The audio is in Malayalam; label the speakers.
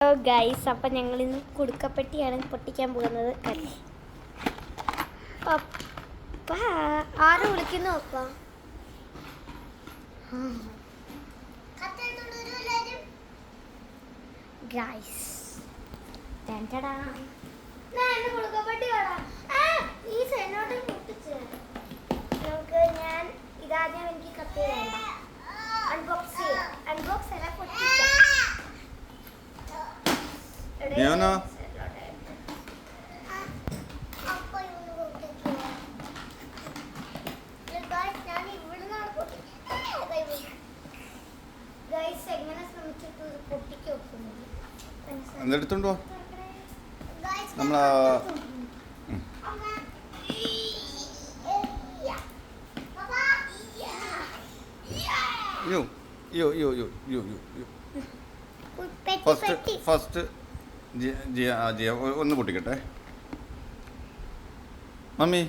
Speaker 1: ഹലോ ഗൈസ്, അപ്പം ഞങ്ങൾ ഇന്ന് കുടുക്കപ്പെട്ടിയാണ് പൊട്ടിക്കാൻ പോകുന്നത്. പപ്പ ആര് വിളിക്കുന്നു? പപ്പ ഗൈസ് നമുക്ക് ഞാൻ ഇതാദ്യം എനിക്ക് കത്തി വേണ്ട അൺബോക്സ് ചെയ്യാം. അൺബോക്സ് അല്ല, പൊട്ടിക്കാം.
Speaker 2: ഞാനോ എന്തെടുത്തോണ്ടോ നമ്മളാ യോ യോ യോ യോ യോ യോ ഫസ്റ്റ് ജിയ ഒന്ന് പൊട്ടിക്കട്ടെ. മമ്മി